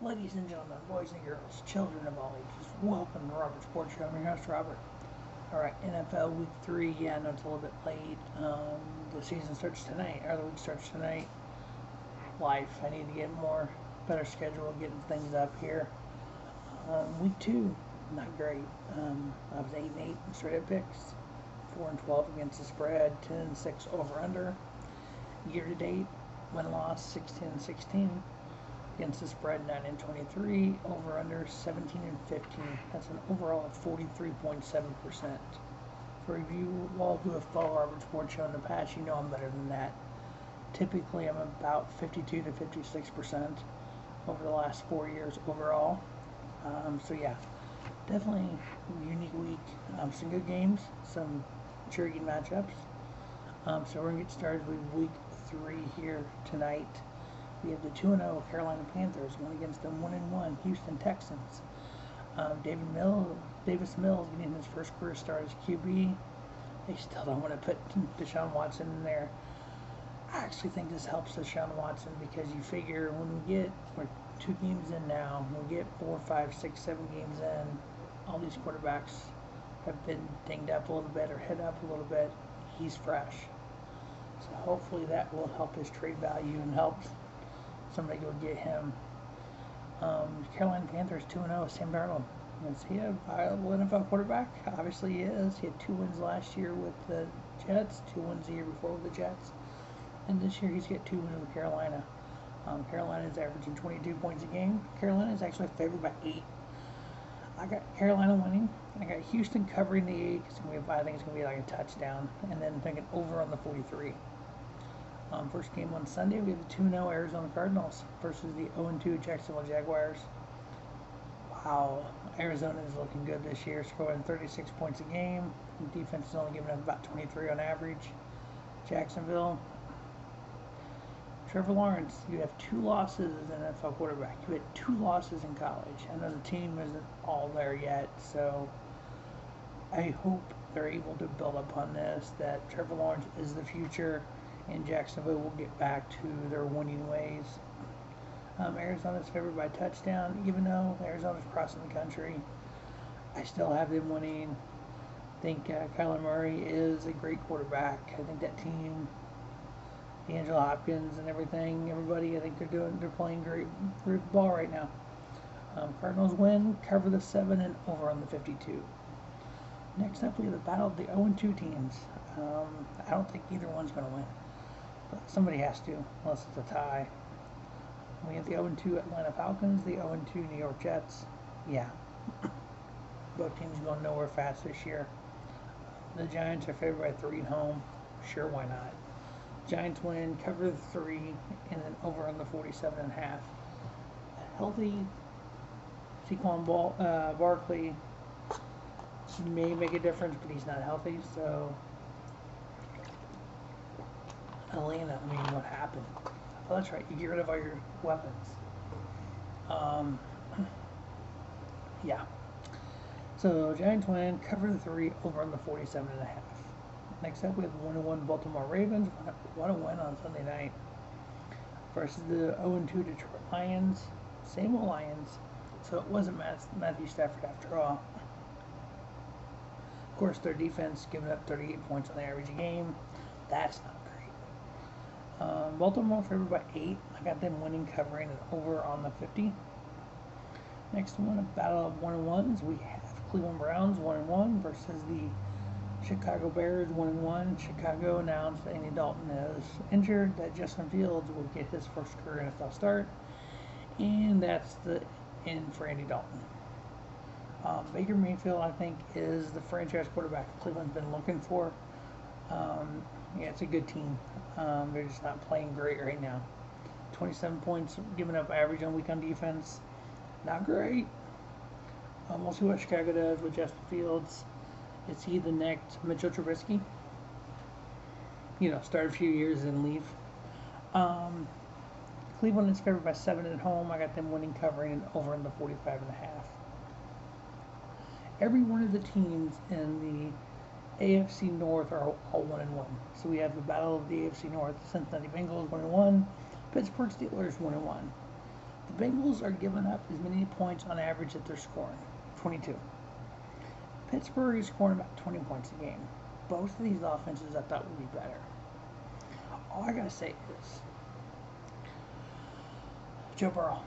Ladies and gentlemen, boys and girls, children of all ages, welcome to Robert Sports Show. I'm your host, Robert. Alright, NFL Week 3, yeah, I know it's a little bit late. The season starts tonight, or the week starts tonight. Life, I need to get better schedule, getting things up here. Week 2, not great. I was 8-8 straight up picks, 4-12 against the spread, 10-6 over under. Year to date, win-loss 16-16. Against the spread, 9-23, over under 17-15. That's an overall of 43.7%. For you all who have followed Robert Sports Show in the past, you know I'm better than that. Typically, I'm about 52 to 56% over the last 4 years overall. So yeah, definitely a unique week. Some good games, some intriguing matchups. So we're gonna get started with Week 3 here tonight. We have the 2-0 Carolina Panthers going against the 1-1 Houston Texans. Davis Mills getting his first career start as QB. They still don't want to put Deshaun Watson in there. I actually think this helps Deshaun Watson because you figure we're 2 games in now, we get 4, 5, 6, 7 games in, all these quarterbacks have been dinged up a little bit or hit up a little bit. He's fresh. So hopefully that will help his trade value and help somebody go get him. Carolina Panthers 2-0. Sam Darnold. Is he a viable NFL quarterback? Obviously he is. He had 2 wins last year with the Jets, 2 wins the year before with the Jets, and this year he's got 2 wins with Carolina. Carolina is averaging 22 points a game. Carolina is actually favored by 8. I got Carolina winning. I got Houston covering the 8. I think it's going to be like a touchdown, and then thinking over on the 43. First game on Sunday, we have the 2-0 Arizona Cardinals versus the 0-2 Jacksonville Jaguars. Wow, Arizona is looking good this year, scoring 36 points a game. The defense is only giving up about 23 on average. Jacksonville, Trevor Lawrence, you have 2 losses as an NFL quarterback. You had 2 losses in college. I know the team isn't all there yet, so I hope they're able to build upon this, that Trevor Lawrence is the future, and Jacksonville will get back to their winning ways. Arizona's favored by a touchdown. Even though Arizona's crossing the country, I still have them winning. I think Kyler Murray is a great quarterback. I think that team, D'Angelo Hopkins and everybody, I think they're playing great ball right now. Cardinals win, cover the 7 and over on the 52. Next up, we have the battle of the 0-2 teams. I don't think either one's going to win. Somebody has to, unless it's a tie. We have the 0-2 Atlanta Falcons, the 0-2 New York Jets. Yeah. Both teams going nowhere fast this year. The Giants are favored by 3 at home. Sure, why not? Giants win, cover the 3, and then over on the 47.5. Healthy Saquon Barkley may make a difference, but he's not healthy, so Atlanta, what happened? Oh, that's right, you get rid of all your weapons. Yeah. So, Giants win, cover the 3, over on the 47.5. Next up, we have the 1-1 Baltimore Ravens, want to win on Sunday night, versus the 0-2 Detroit Lions. Same old Lions, so it wasn't Matthew Stafford after all. Of course, their defense giving up 38 points on the average game. That's not great. Baltimore favored by 8. I got them winning, covering, and over on the 50. Next one, a battle of 1-1s. We have Cleveland Browns 1-1 versus the Chicago Bears 1-1. Chicago announced that Andy Dalton is injured, that Justin Fields will get his first career NFL start, and that's the end for Andy Dalton. Baker Mayfield, I think, is the franchise quarterback Cleveland's been looking for. Yeah, it's a good team. They're just not playing great right now. 27 points given up average on week on defense. Not great. We'll see what Chicago does with Justin Fields. Is he the next Mitchell Trubisky? Start a few years and leave. Cleveland is favored by 7 at home. I got them winning, covering, and over in the 45.5. Every one of the teams in the AFC North are all 1-1. So we have the battle of the AFC North. Cincinnati Bengals 1-1, Pittsburgh Steelers 1-1. The Bengals are giving up as many points on average that they're scoring, 22. Pittsburgh is scoring about 20 points a game. Both of these offenses I thought would be better. All I gotta say is, Joe Burrow,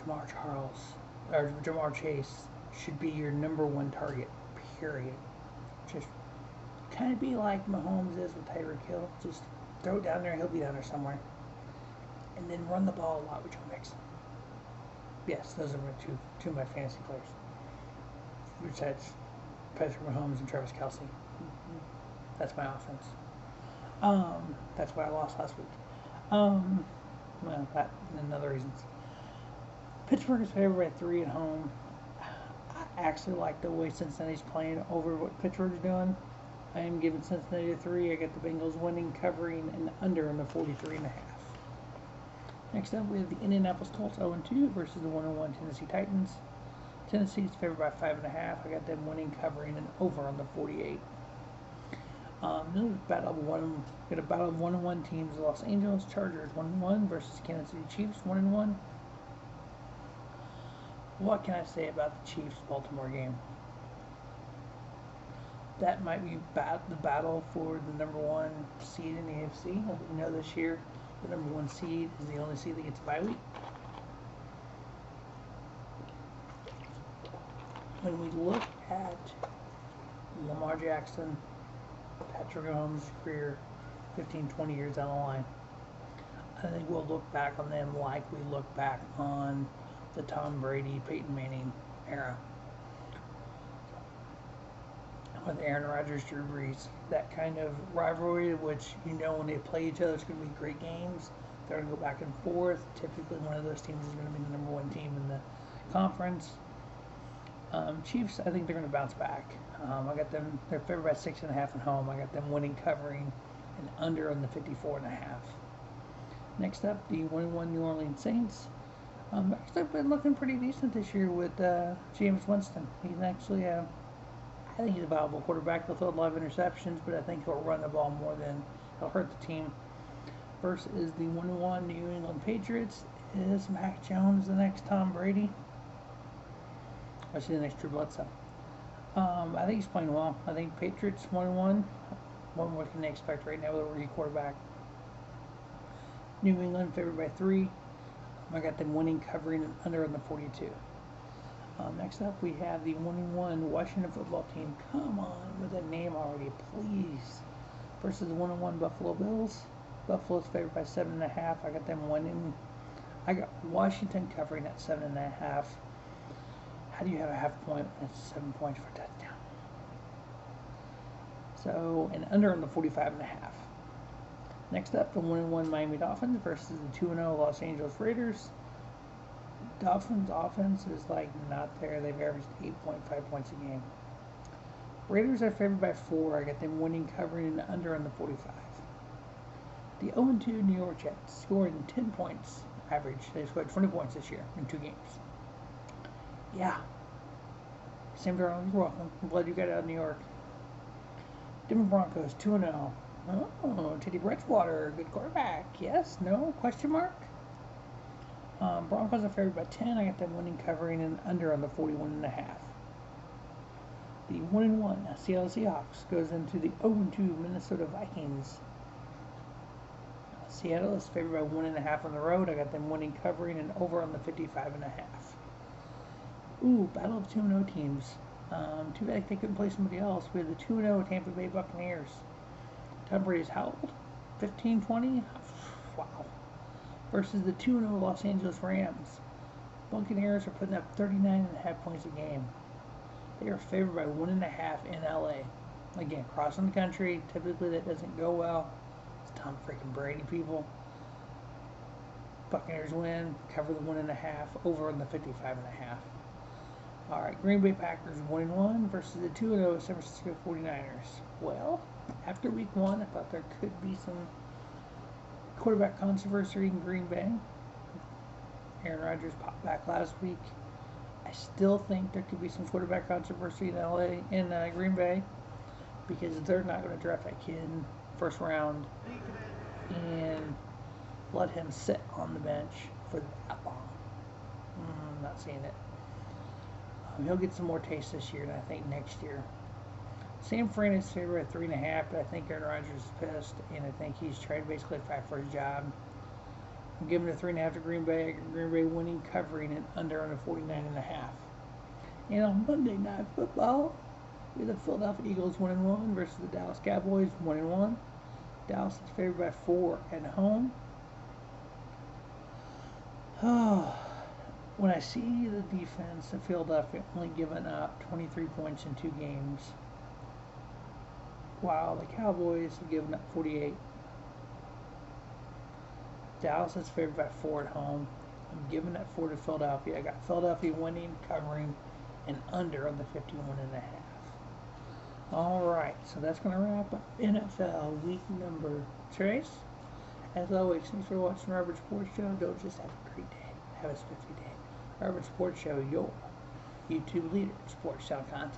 Jamar Chase should be your number one target, period. Just kind of be like Mahomes is with Tyreek Hill. Just throw it down there, he'll be down there somewhere. And then run the ball a lot with Joe Mixon. Yes, those are my two of my fantasy players. Besides Patrick Mahomes and Travis Kelce. That's my offense. That's why I lost last week. Well, that and other reasons. Pittsburgh is favored by 3 at home. I actually like the way Cincinnati's playing over what Pittsburgh's doing. I am giving Cincinnati a 3. I got the Bengals winning, covering, and under in the 43.5. Next up, we have the Indianapolis Colts 0-2 versus the 1-1 Tennessee Titans. Tennessee is favored by 5.5. I got them winning, covering, and over on the 48. Then we got a battle of 1-1 teams. The Los Angeles Chargers 1-1 versus Kansas City Chiefs 1-1. What can I say about the Chiefs-Baltimore game? That might be the battle for the number 1 seed in the AFC. As we know this year, the number 1 seed is the only seed that gets a bye week. When we look at Lamar Jackson, Patrick Mahomes' career 15, 20 years down the line, I think we'll look back on them like we look back on the Tom Brady, Peyton Manning era. With Aaron Rodgers, Drew Brees, that kind of rivalry, which you know when they play each other, it's going to be great games. They're going to go back and forth. Typically, one of those teams is going to be the number 1 team in the conference. Chiefs, I think they're going to bounce back. I got them, they're favored by 6.5 at home. I got them winning, covering, and under on the 54.5. Next up, the 1-1 New Orleans Saints. Actually, been looking pretty decent this year with James Winston. He's actually, I think he's a viable quarterback. He'll throw a lot of interceptions, but I think he'll run the ball more than he'll hurt the team. Versus the 1-1 New England Patriots. Is Mac Jones the next Tom Brady? I see the next Drew Bledsoe. I think he's playing well. I think Patriots 1-1. What more can they expect right now with a rookie quarterback? New England favored by 3. I got them winning, covering, and under on the 42. Next up, we have the 1-1 Washington football team. Come on with a name already, please. Versus the 1-1 Buffalo Bills. Buffalo's favored by 7.5. I got them winning. I got Washington covering at 7.5. How do you have a half point when it's 7 points for a touchdown? So, and under on the 45.5. Next up, the 1-1 Miami Dolphins versus the 2-0 Los Angeles Raiders. Dolphins' offense is like not there. They've averaged 8.5 points a game. Raiders are favored by 4. I got them winning, covering, and under on the 45. The 0-2 New York Jets scored 10 points average. They scored 20 points this year in 2 games. Yeah. Sam Darnold, you're welcome. I'm glad you got out of New York. Denver Broncos 2-0. Oh, Teddy Bridgewater, good quarterback. Yes? No? Question mark? Broncos are favored by 10. I got them winning, covering, and under on the 41.5. The 1-1 Seattle Seahawks goes into the 0-2 Minnesota Vikings. Seattle is favored by 1.5 on the road. I got them winning, covering, and over on the 55.5. Ooh, battle of 2-0 teams. Too bad they couldn't play somebody else. We have the 2-0 Tampa Bay Buccaneers. Tom Brady's how old? 15, 20? Wow. Versus the 2-0 Los Angeles Rams. Buccaneers are putting up 39.5 points a game. They are favored by 1.5 in LA. Again, crossing the country. Typically that doesn't go well. It's Tom freaking Brady, people. Buccaneers win. Cover the 1.5. Over on the 55.5. Alright, Green Bay Packers 1-1 versus the 2-0 San Francisco 49ers. Well, after week 1, I thought there could be some quarterback controversy in Green Bay. Aaron Rodgers popped back last week. I still think there could be some quarterback controversy in Green Bay because they're not going to draft that kid in first round and let him sit on the bench for that long. I'm not seeing it. He'll get some more taste this year, and I think next year. San Fran is favored at 3.5, but I think Aaron Rodgers is pissed, and I think he's trying to basically fight for his job. I'm giving it 3.5 to Green Bay. Green Bay winning, covering, and under 49.5. And on Monday Night Football, we have the Philadelphia Eagles 1-1 versus the Dallas Cowboys 1-1. Dallas is favored by 4 at home. When I see the defense of Philadelphia only giving up 23 points in 2 games, while the Cowboys have given up 48. Dallas is favored by 4 at home. I'm giving that 4 to Philadelphia. I got Philadelphia winning, covering, and under on the 51.5. All right, so that's going to wrap up NFL week number 3. As always, thanks for watching Robert Sports Show. Don't just have a great day. Have a spiffy day. Robert Sports Show, your YouTube leader in sports show content.